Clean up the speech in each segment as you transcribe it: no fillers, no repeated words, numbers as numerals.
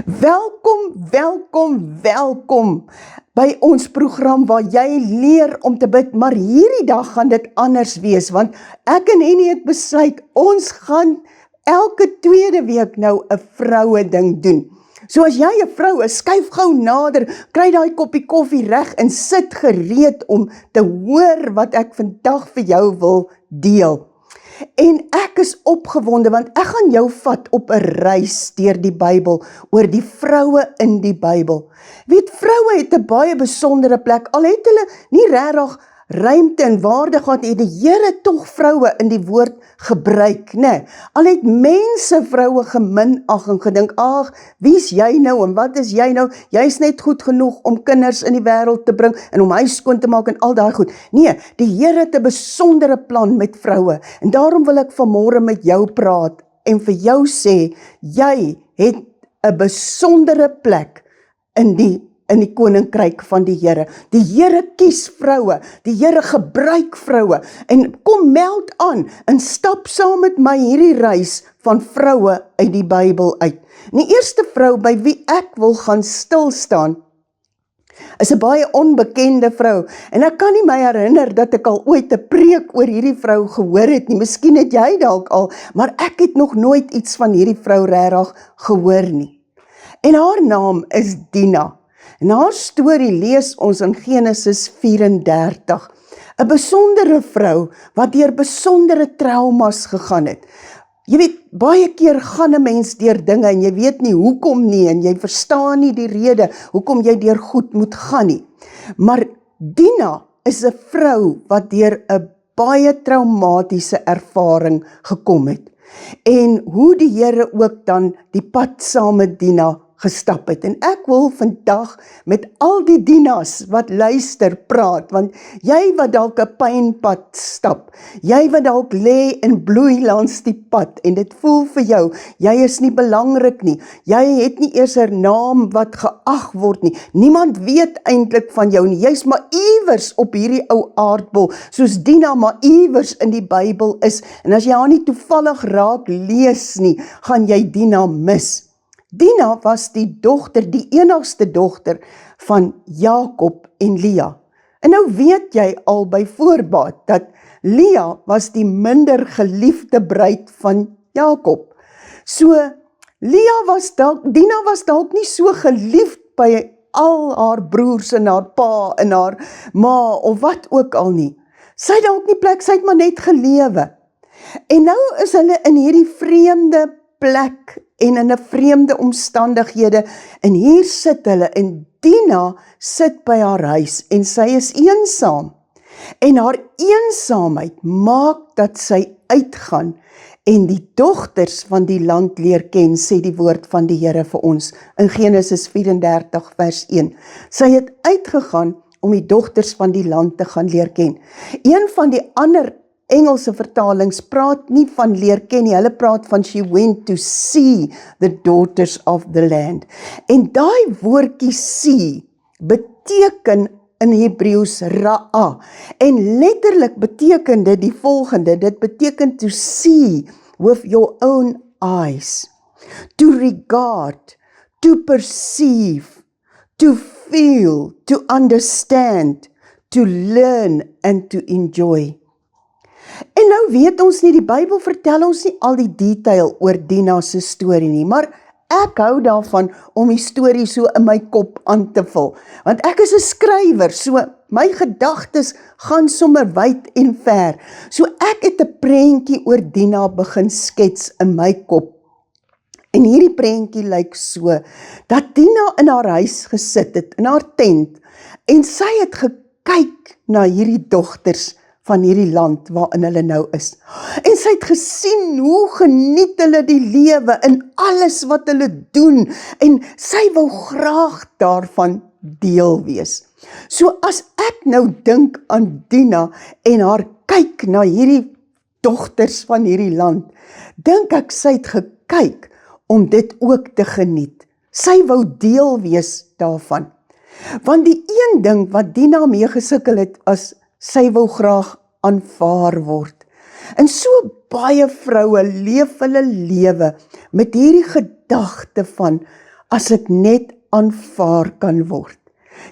Welkom by ons program waar jy leer om te bid, maar hierdie dag gaan dit anders wees, want ek en Henny het besluit, ons gaan elke tweede week nou 'n vroue ding doen. So as jy 'n vrou is, skuif gou nader, kry daai koppie koffie reg en sit gereed om te hoor wat ek vandag vir jou wil deel. En ek is opgewonde, want ek gaan jou vat op 'n reis deur die Bybel, oor die vroue in die Bybel. Weet, vroue het 'n baie besondere plek, al het hulle nie regtig ruimte en waarde gehad, het die Here tog vroue in die woord gebruik, né? Al het mense vroue geminag en gedink, ag, wie's jy nou en wat is jy nou? Jy's net goed genoeg om kinders in die wêreld te bring en om huis skoon te maak en al daai goed. Nee, die Here het 'n besondere plan met vroue en daarom wil ek vanmôre met jou praat en vir jou sê, jy het 'n besondere plek in die koninkryk van die Here. Die Here kies vroue, die Here gebruik vroue, en kom meld aan, en stap saam met my hierdie reis van vroue uit die Bybel uit. En die eerste vrou by wie ek wil gaan stilstaan, is 'n baie onbekende vrou, en ek kan nie my herinner dat ek al ooit 'n preek oor hierdie vrou gehoor het nie, miskien het jy dalk al, maar ek het nog nooit iets van hierdie vrou regtig gehoor nie. En haar naam is Dina. En haar storie lees ons in Genesis 34. 'n besondere vrou wat deur besondere traumas gegaan het. Jy weet, baie keer gaan 'n mens deur dinge en jy weet nie hoekom nie en jy verstaan nie die rede hoekom jy deur goed moet gaan nie. Maar Dina is 'n vrou wat deur 'n baie traumatiese ervaring gekom het. En hoe die Here ook dan die pad saam met Dina gestap het. En ek wil vandag met al die Dinas wat luister praat, want jy wat dalk 'n pynpad stap, jy wat dalk lê en bloei langs die pad, en dit voel vir jou, jy is nie belangrik nie, jy het nie eers 'n naam wat geag word nie, niemand weet eintlik van jou nie, jy's maar iewers op hierdie ou aardbol, soos Dina maar iewers in die Bybel is, en as jy haar nie toevallig raak lees nie, gaan jy Dina mis. Dina was die enigste dogter van Jakob en Lea. En nou weet jy al by voorbaat dat Lea was die minder geliefde bruid van Jakob. So Dina was dalk nie so geliefd by al haar broers en haar pa en haar ma of wat ook al nie. Sy het dalk nie plek, sy het maar net gelewe. En nou is hulle in hierdie vreemde plek en in 'n vreemde omstandighede, en hier sit hulle, en Dina sit by haar huis, en sy is eensaam, en haar eensaamheid maak dat sy uitgaan, en die dogters van die land leer ken, sê die woord van die Here vir ons, in Genesis 34 vers 1, sy het uitgegaan om die dogters van die land te gaan leer ken. Een van die ander Engelse vertalings praat nie van leer ken nie, hulle praat van she went to see the daughters of the land. En daai woordjie see beteken in Hebreëus ra'a, en letterlik beteken dit die volgende, dit beteken to see with your own eyes, to regard, to perceive, to feel, to understand, to learn and to enjoy. En nou weet ons nie, die Bybel vertel ons nie al die detail oor Dina se storie nie, maar ek hou daarvan om die storie so in my kop aan te vul, want ek is 'n skrywer, so my gedagtes gaan sommer wyd en ver, so ek het 'n prentjie oor Dina begin skets in my kop, en hierdie prentjie lyk so, dat Dina in haar huis gesit het, in haar tent, en sy het gekyk na hierdie dogters van hierdie land waarin hulle nou is. En sy het gesien hoe geniet hulle die lewe en alles wat hulle doen, en sy wou graag daarvan deel wees. So as ek nou dink aan Dina en haar kyk na hierdie dogters van hierdie land, dink ek sy het gekyk om dit ook te geniet. Sy wou deel wees daarvan. Want die een ding wat Dina mee gesukkel het, as sy wou graag aanvaar word. En so baie vroue leef hulle lewe met hierdie gedagte van, as ek net aanvaar kan word.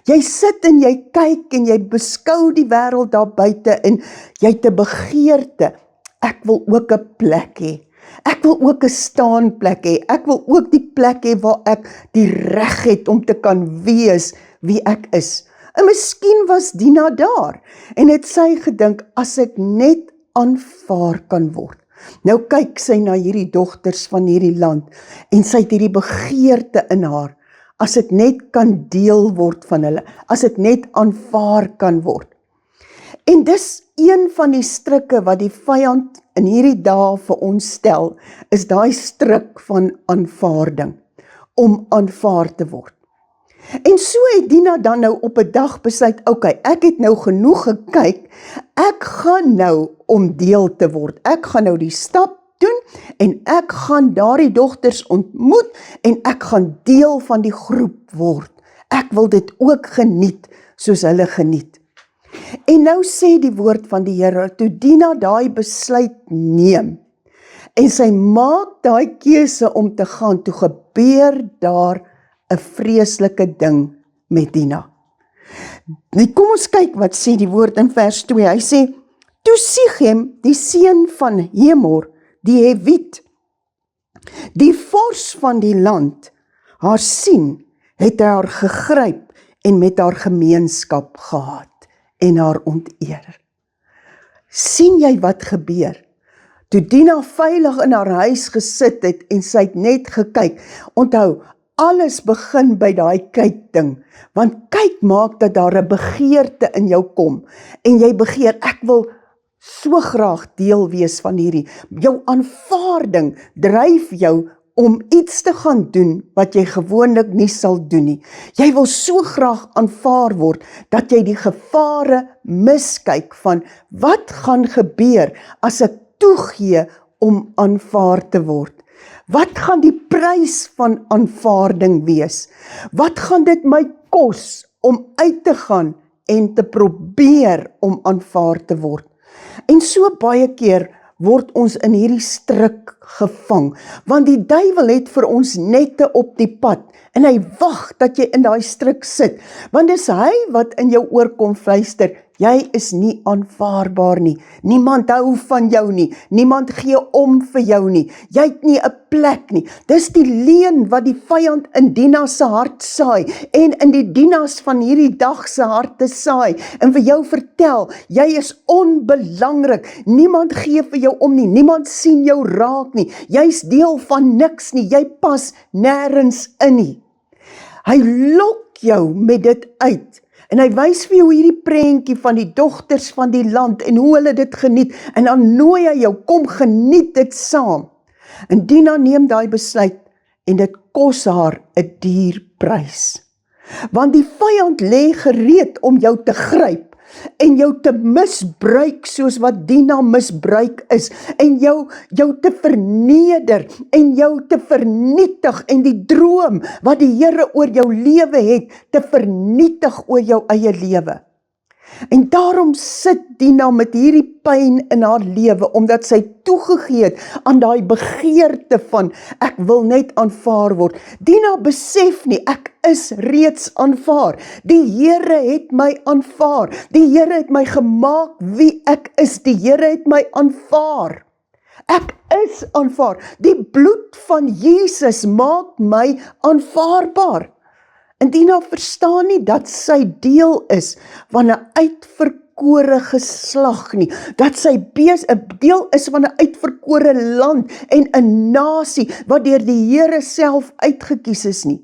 Jy sit en jy kyk en jy beskou die wêreld daar buite en jy het 'n begeerte. Ek wil ook 'n plek hê. Ek wil ook 'n staanplek hê. Ek wil ook die plek hê waar ek die reg het om te kan wees wie ek is. En miskien was Dina daar en het sy gedink, as ek net aanvaar kan word. Nou kyk sy na hierdie dogters van hierdie land en sy het hierdie begeerte in haar, as ek net kan deel word van hulle, as ek net aanvaar kan word. En dis een van die strikke wat die vyand in hierdie dae vir ons stel, is daai stryk van aanvaarding, om aanvaar te word. En so het Dina dan nou op 'n dag besluit, okay, ek het nou genoeg gekyk, ek gaan nou om deel te word, ek gaan nou die stap doen, en ek gaan daardie dogters ontmoet, en ek gaan deel van die groep word. Ek wil dit ook geniet, soos hulle geniet. En nou sê die woord van die Here, toe Dina daai besluit neem, en sy maak daai keuse om te gaan, toe gebeur daar 'n vreeslike ding met Dina. Nou kom ons kyk wat sê die woord in vers 2, hy sê, toe Sichem, die seun van Hemor, die Hewiet, die vors van die land, haar sien, het hy haar gegryp en met haar gemeenskap gehad en haar onteer. Sien jy wat gebeur? Toe Dina veilig in haar huis gesit het en sy het net gekyk, onthou, alles begin by daai kyk ding, want kyk maak dat daar 'n begeerte in jou kom, en jy begeer, ek wil so graag deel wees van hierdie, jou aanvaarding dryf jou om iets te gaan doen wat jy gewoonlik nie sal doen nie. Jy wil so graag aanvaar word, dat jy die gevare miskyk van, wat gaan gebeur as ek toegee om aanvaar te word? Wat gaan die prys van aanvaarding wees? Wat gaan dit my kos om uit te gaan en te probeer om aanvaar te word? En so baie keer word ons in hierdie stryk gevang, want die duiwel het vir ons nette op die pad, en hy wag dat jy in daai stryk sit, want dis hy wat in jou oor kom fluister, jy is nie aanvaarbaar nie, niemand hou van jou nie, niemand gee om vir jou nie, jy het nie 'n plek nie. Dis die leuen wat die vyand in Dina se hart saai, en in die Dinas van hierdie dag se harte saai, en vir jou vertel, jy is onbelangrik, niemand gee vir jou om nie, niemand sien jou raak nie, jy's deel van niks nie, jy pas nêrens in nie. Hy lok jou met dit uit, en hy wys vir jou hierdie prentjie van die dogters van die land, en hoe hulle dit geniet, en dan nooi hy jou, kom geniet dit saam. En Dina neem daai besluit, en dit kos haar 'n duur prys. Want die vyand lê gereed om jou te gryp, en jou te misbruik soos wat Dina misbruik is, en jou te verneder, en jou te vernietig, en die droom wat die Here oor jou lewe het, te vernietig oor jou eie lewe. En daarom sit Dina met hierdie pyn in haar lewe, omdat sy toegegee het aan daai begeerte van, ek wil net aanvaar word. Dina besef nie, ek is reeds aanvaar. Die Here het my aanvaar. Die Here het my gemaak wie ek is. Die Here het my aanvaar. Ek is aanvaar. Die bloed van Jesus maak my aanvaarbaar. En Dina verstaan nie dat sy deel is van 'n uitverkore geslag nie, dat sy 'n deel is van 'n uitverkore land en 'n nasie wat deur die Here self uitgekies is nie.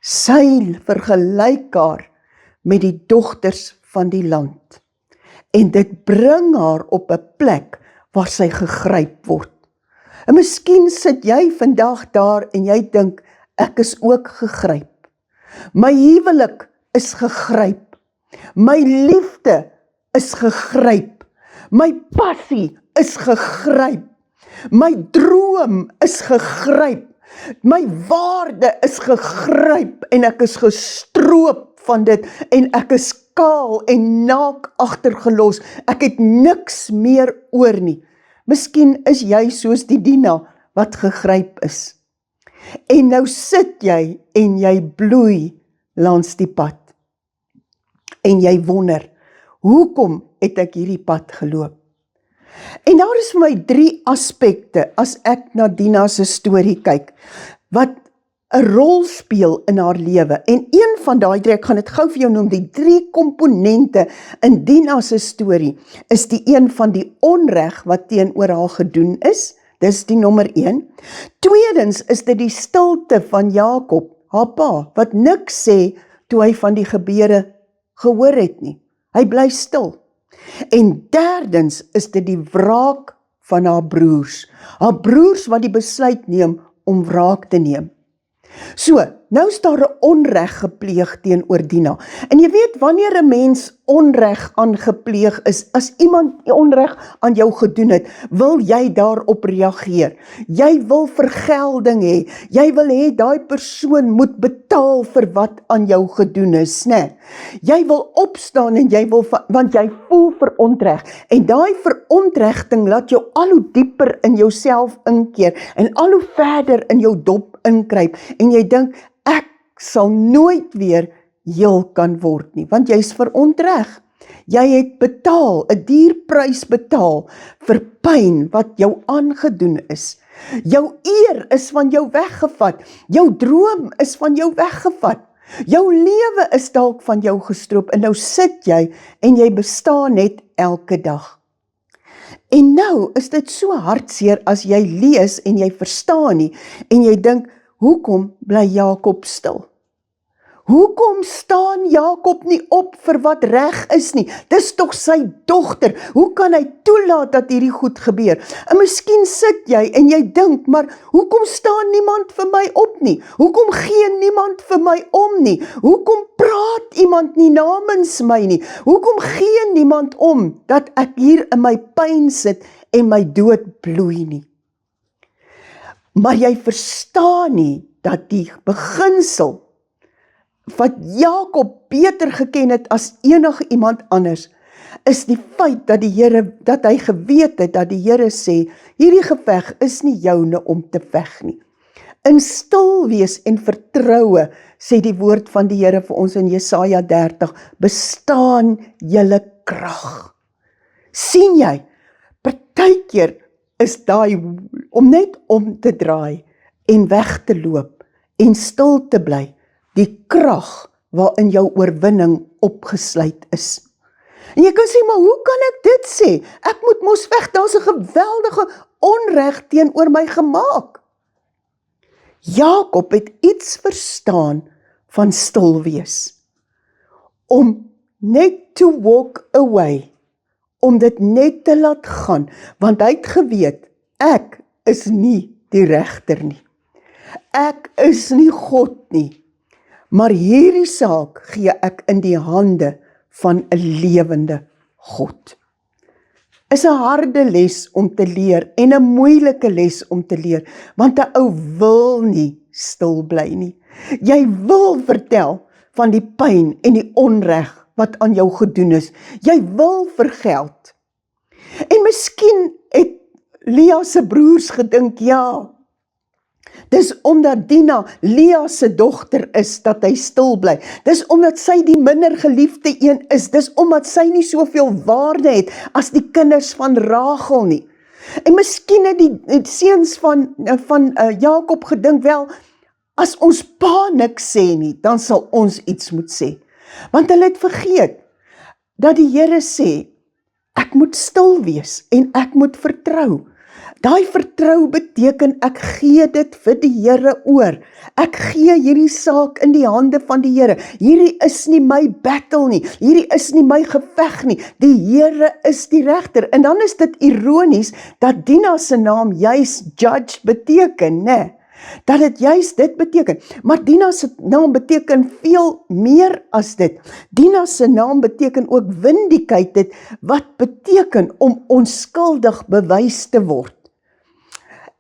Sy vergelyk haar met die dogters van die land, en dit bring haar op 'n plek waar sy gegryp word. En miskien sit jy vandag daar en jy dink, ek is ook gegryp. My huwelik is gegryp, my liefde is gegryp, my passie is gegryp, my droom is gegryp, my waarde is gegryp, en ek is gestroop van dit, en ek is kaal en naak agtergelos, ek het niks meer oor nie. Miskien is jy soos die Dina wat gegryp is. En nou sit jy en jy bloei langs die pad. En jy wonder, hoekom het ek hierdie pad geloop? En daar is vir my 3 aspekte as ek na Dina se storie kyk, wat 'n rol speel in haar lewe. En een van daai 3, ek gaan dit gou vir jou noem, die 3 komponente in Dina se storie, is die een van die onreg wat teenoor haar gedoen is. Dis die nommer 1. Tweedens is dit die stilte van Jakob, haar pa, wat niks sê toe hy van die gebeure gehoor het nie. Hy bly stil. En derdens is dit die wraak van haar broers. Haar broers wat die besluit neem om wraak te neem. So, nou is daar 'n onreg gepleeg teenoor Dina. En jy weet, wanneer 'n mens onreg aangepleeg is, as iemand onreg aan jou gedoen het, wil jy daarop reageer. Jy wil vergelding hê. Jy wil hê daai persoon moet betaal vir wat aan jou gedoen is, né? Jy wil opstaan en jy wil, want jy voel verontreg. En daai verontregting laat jou al hoe dieper in jouself inkeer en al hoe verder in jou dop inkruip. En jy dink, ek sal nooit weer heel kan word nie, want jy is verontreg. Jy het betaal, 'n duur prys betaal vir pyn wat jou aangedoen is. Jou eer is van jou weggevat. Jou droom is van jou weggevat. Jou lewe is dalk van jou gestroop en nou sit jy en jy bestaan net elke dag. En nou is dit so hartseer as jy lees en jy verstaan nie en jy dink, hoekom bly Jakob stil? Hoekom staan Jakob nie op vir wat reg is nie? Dis tog sy dogter. Hoe kan hy toelaat dat hierdie goed gebeur? En miskien sit jy en jy dink, maar hoekom staan niemand vir my op nie? Hoekom gee niemand vir my om nie? Hoekom praat iemand nie namens my nie? Hoekom gee niemand om dat ek hier in my pyn sit en my dood bloei nie? Maar jy verstaan nie dat die beginsel wat Jakob beter geken het as enige iemand anders, is die feit dat die Here, dat hy geweet het dat die Here sê, hierdie geveg is nie joune om te veg nie. In stil wees en vertroue, sê die woord van die Here vir ons in Jesaja 30, bestaan julle krag. Sien jy, partykeer is daai om net om te draai en weg te loop en stil te bly, die krag waarin jou oorwinning opgesluit is. En jy kan sê, maar hoe kan ek dit sê? Ek moet mos weg, daar's 'n geweldige onreg teenoor my gemaak. Jakob het iets verstaan van stil wees. Om net to walk away, om dit net te laat gaan, want hy het geweet, ek is nie die regter nie. Ek is nie God nie. Maar hierdie saak gee ek in die hande van 'n lewende God. Is 'n harde les om te leer en 'n moeilike les om te leer, want 'n ou wil nie stil bly nie. Jy wil vertel van die pyn en die onreg wat aan jou gedoen is. Jy wil vergeld. En miskien het Lea se broers gedink, ja, dis omdat Dina Lea se dogter is, dat hy stil bly. Dis omdat sy die minder geliefde een is. Dis omdat sy nie soveel waarde het as die kinders van Rachel nie. En miskien het die seuns van Jakob gedink, wel, as ons pa niks sê nie, dan sal ons iets moet sê. Want hulle het vergeet, dat die Here sê, ek moet stil wees en ek moet vertrou. Daai vertrou beteken ek gee dit vir die Here oor. Ek gee hierdie saak in die hande van die Here. Hierdie is nie my battle nie. Hierdie is nie my geveg nie. Die Here is die regter. En dan is dit ironies dat Dina se naam juis judge beteken, né? Dat dit juist dit beteken. Maar Dina se naam beteken veel meer as dit. Dina se naam beteken ook vindicate, wat beteken om onskuldig bewys te word.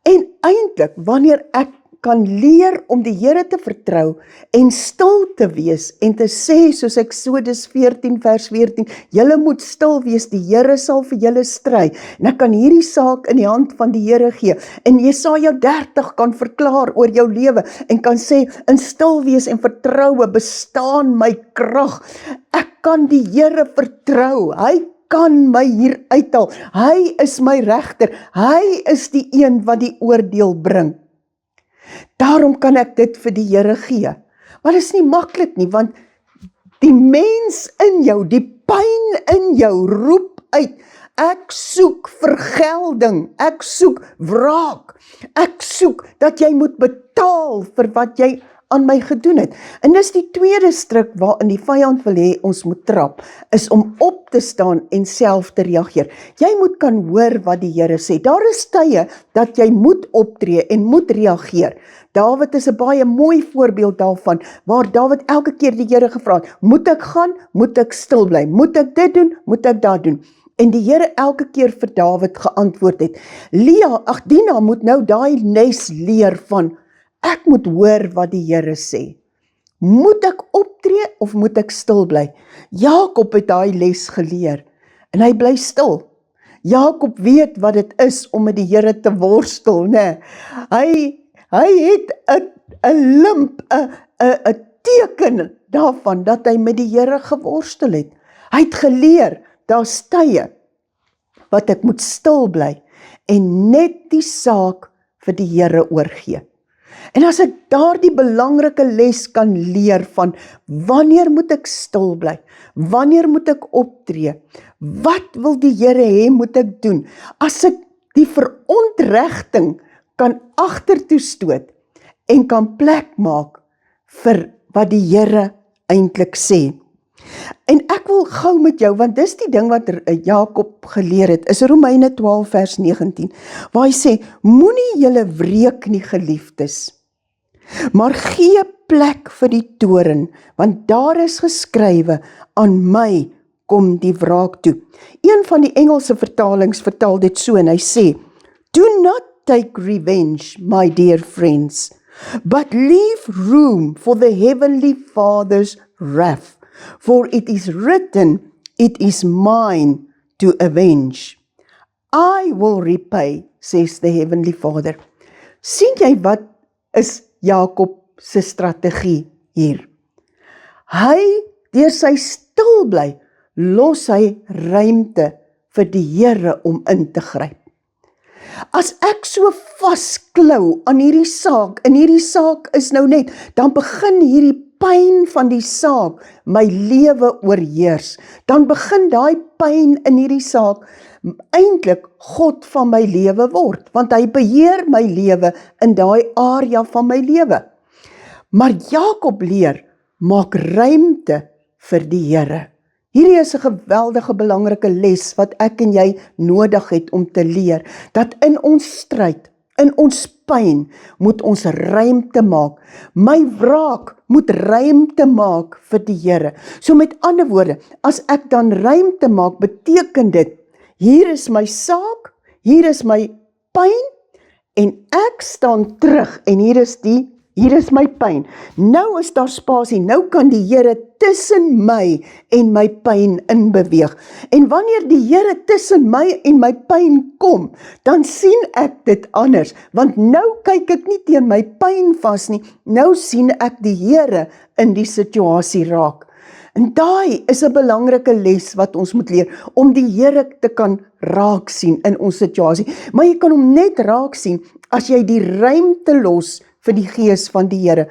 En eintlik, wanneer ek kan leer om die Here te vertrou en stil te wees en te sê soos Eksodus 14 vers 14, julle moet stil wees, die Here sal vir julle stry, en ek kan hierdie saak in die hand van die Here gee, en Jesaja 30 kan verklaar oor jou lewe, en kan sê, in stil wees en vertroue bestaan my krag, ek kan die Here vertrou, hy kan my hier uithaal, hy is my regter, hy is die een wat die oordeel bring. Daarom kan ek dit vir die Here gee. Maar dit is nie maklik nie, want die mens in jou, die pyn in jou roep uit, ek soek vergelding, ek soek wraak, ek soek dat jy moet betaal vir wat jy aan my gedoen het. En dis die tweede stryk waarin die vyand wil hê ons moet trap, is om op te staan en self te reageer. Jy moet kan hoor wat die Here sê. Daar is tye dat jy moet optree en moet reageer. Dawid is 'n baie mooi voorbeeld daarvan, waar Dawid elke keer die Here gevra het, moet ek gaan, moet ek stil bly, moet ek dit doen, moet ek dat doen. En die Here elke keer vir Dawid geantwoord het, Dina moet nou daai les leer van, ek moet hoor wat die Here sê. Moet ek optree of moet ek stil bly? Jakob het daai les geleer en hy bly stil. Jakob weet wat dit is om met die Here te worstel, né? Hy het 'n limp, 'n teken daarvan dat hy met die Here geworstel het. Hy het geleer, daar's tye wat ek moet stil bly en net die saak vir die Here oorgee. En as ek daardie belangrike les kan leer van wanneer moet ek stil bly, wanneer moet ek optree, wat wil die Here hê moet ek doen, as ek die verontregting kan agtertoe stoot en kan plek maak vir wat die Here eintlik sê. En ek wil gou met jou, want dis die ding wat Jakob geleer het, is Romeine 12 vers 19, waar hy sê, moenie julle wreek nie, geliefdes, maar gee plek vir die toorn, want daar is geskrywe, aan my kom die wraak toe. Een van die Engelse vertalings vertaal dit so, en hy sê, do not take revenge, my dear friends, but leave room for the heavenly Father's wrath, for it is written, it is mine to avenge. I will repay, says the heavenly Father. Sien jy wat is Jakob se strategie hier? Hy, deur sy stil bly, los hy ruimte vir die Here om in te gryp. As ek so vasklou aan hierdie saak, en hierdie saak is nou net, dan begin hierdie pyn van die saak my lewe oorheers. Dan begin daai pyn in hierdie saak eintlik God van my lewe word, want hy beheer my lewe in daai area van my lewe. Maar Jakob leer, maak ruimte vir die Here. Hierdie is 'n geweldige belangrike les wat ek en jy nodig het om te leer, dat in ons stryd, in ons pyn, moet ons ruimte maak. My wraak moet ruimte maak vir die Here. So met ander woorde, as ek dan ruimte maak, beteken dit, hier is my saak, hier is my pyn, en ek staan terug, en hier is my pyn. Nou is daar spasie, nou kan die Here tussen my en my pyn inbeweeg. En wanneer die Here tussen my en my pyn kom, dan sien ek dit anders, want nou kyk ek nie teen my pyn vas nie, nou sien ek die Here in die situasie raak. En daai is 'n belangrike les wat ons moet leer, om die Here te kan raak sien in ons situasie. Maar jy kan hom net raak sien, as jy die ruimte los vir die gees van die Here.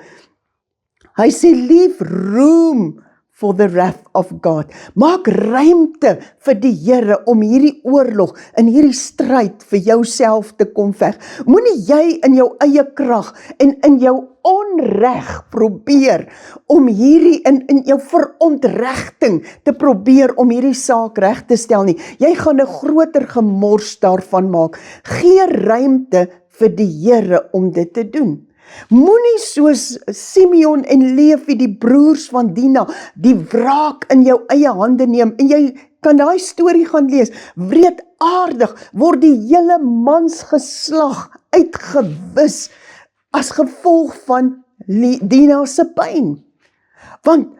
Hy sê, leave room for the wrath of God. Maak ruimte vir die Here om hierdie oorlog, en hierdie stryd vir jouself te kom veg. Moenie jy in jou eie krag en in jou onreg probeer om hierdie in jou verontregting te probeer om hierdie saak reg te stel nie. Jy gaan 'n groter gemors daarvan maak. Gee ruimte vir die Here om dit te doen. Moenie soos Simeon en Levi, die broers van Dina, die wraak in jou eie hande neem, en jy kan daai storie gaan lees, wreedaardig word die hele mansgeslag uitgewis, as gevolg van Dina se pyn. Want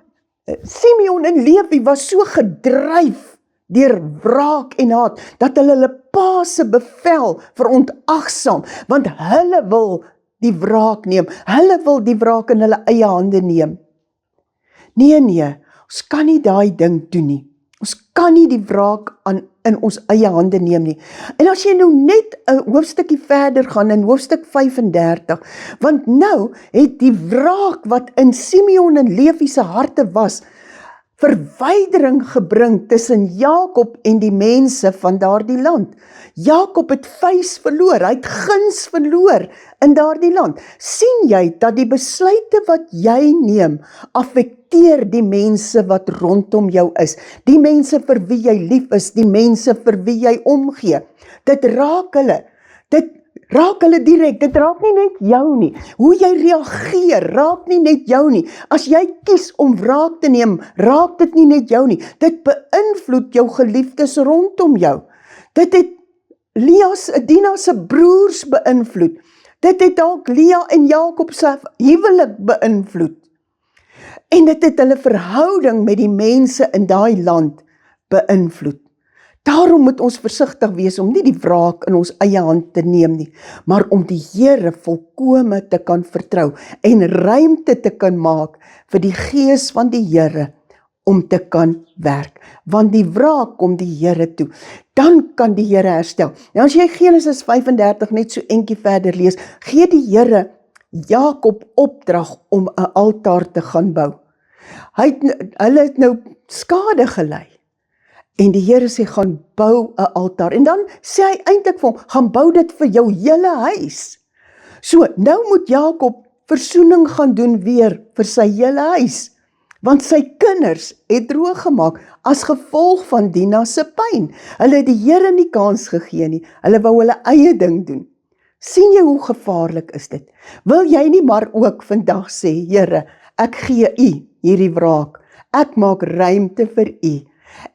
Simeon en Levi was so gedryf deur wraak en haat, dat hulle pa se bevel verontagsaam, want hulle wil die wraak neem, hulle wil die wraak in hulle eie hande neem. Nee, ons kan nie daai ding doen nie. Ons kan nie die wraak in ons eie hande neem nie. En as jy nou net 'n hoofstukkie verder gaan in hoofstuk 35, want nou het die wraak wat in Simeon en Levi se harte was, verwydering gebring tussen Jakob en die mense van daardie land. Jakob het vuis verloor, hy het guns verloor in daardie land. Sien jy dat die besluite wat jy neem, affekteer die mense wat rondom jou is, die mense vir wie jy lief is, die mense vir wie jy omgee. Dit raak hulle direk, dit raak nie net jou nie. Hoe jy reageer, raak nie net jou nie. As jy kies om wraak te neem, raak dit nie net jou nie. Dit beïnvloed jou geliefdes rondom jou. Dit het Dina se broers beïnvloed. Dit het dalk Lea en Jakob se huwelik beïnvloed. En dit het hulle verhouding met die mense in daai land beïnvloed. Daarom moet ons versigtig wees om nie die wraak in ons eie hand te neem nie, maar om die Here volkome te kan vertrou en ruimte te kan maak vir die Gees van die Here om te kan werk. Want die wraak kom die Here toe. Dan kan die Here herstel. Nou as jy Genesis 35 net so entjie verder lees, gee die Here Jakob opdrag om 'n altaar te gaan bou. Hulle het nou skade gelei. En die Here sê, gaan bou 'n altaar. En dan sê hy eintlik vir hom, gaan bou dit vir jou hele huis. So, nou moet Jakob versoening gaan doen weer vir sy hele huis. Want sy kinders het droog gemaak as gevolg van Dina se pyn. Hulle het die Here nie kans gegee nie. Hulle wou hulle eie ding doen. Sien jy hoe gevaarlik is dit? Wil jy nie maar ook vandag sê, Here, ek gee U hierdie wraak. Ek maak ruimte vir U.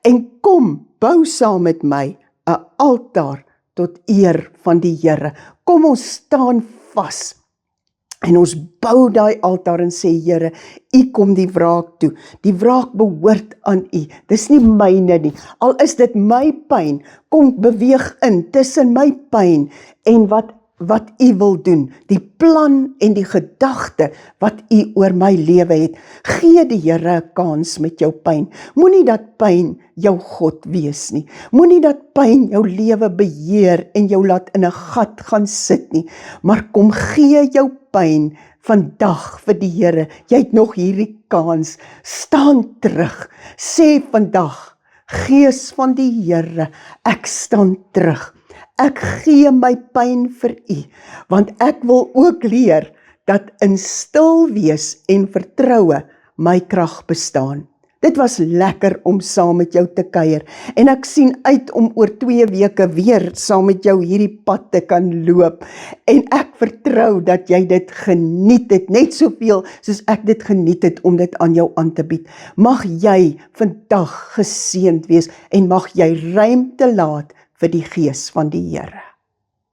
En kom, bou saam met my 'n altaar tot eer van die Here. Kom ons staan vas. En ons bou daai altaar en sê, Here, U kom die wraak toe. Die wraak behoort aan U. Dis nie myne nie. Al is dit my pyn, kom beweeg in tussen my pyn en wat U wil doen. Die plan en die gedagte wat U oor my lewe het. Gee die Here 'n kans met jou pyn. Moenie dat pyn jou God wees nie. Moenie dat pyn jou lewe beheer en jou laat in 'n gat gaan sit nie. Maar kom gee jou pyn vandag vir die Here. Jy het nog hierdie kans. Staan terug. Sê vandag, Gees van die Here, ek staan terug. Ek gee my pyn vir U, want ek wil ook leer dat in stil wees en vertroue my krag bestaan. Dit was lekker om saam met jou te kuier en ek sien uit om oor 2 weke weer saam met jou hierdie pad te kan loop en ek vertrou dat jy dit geniet het, net soveel soos ek dit geniet het om dit aan jou aan te bied. Mag jy vandag geseënd wees en mag jy ruimte laat vir die Gees van die Here.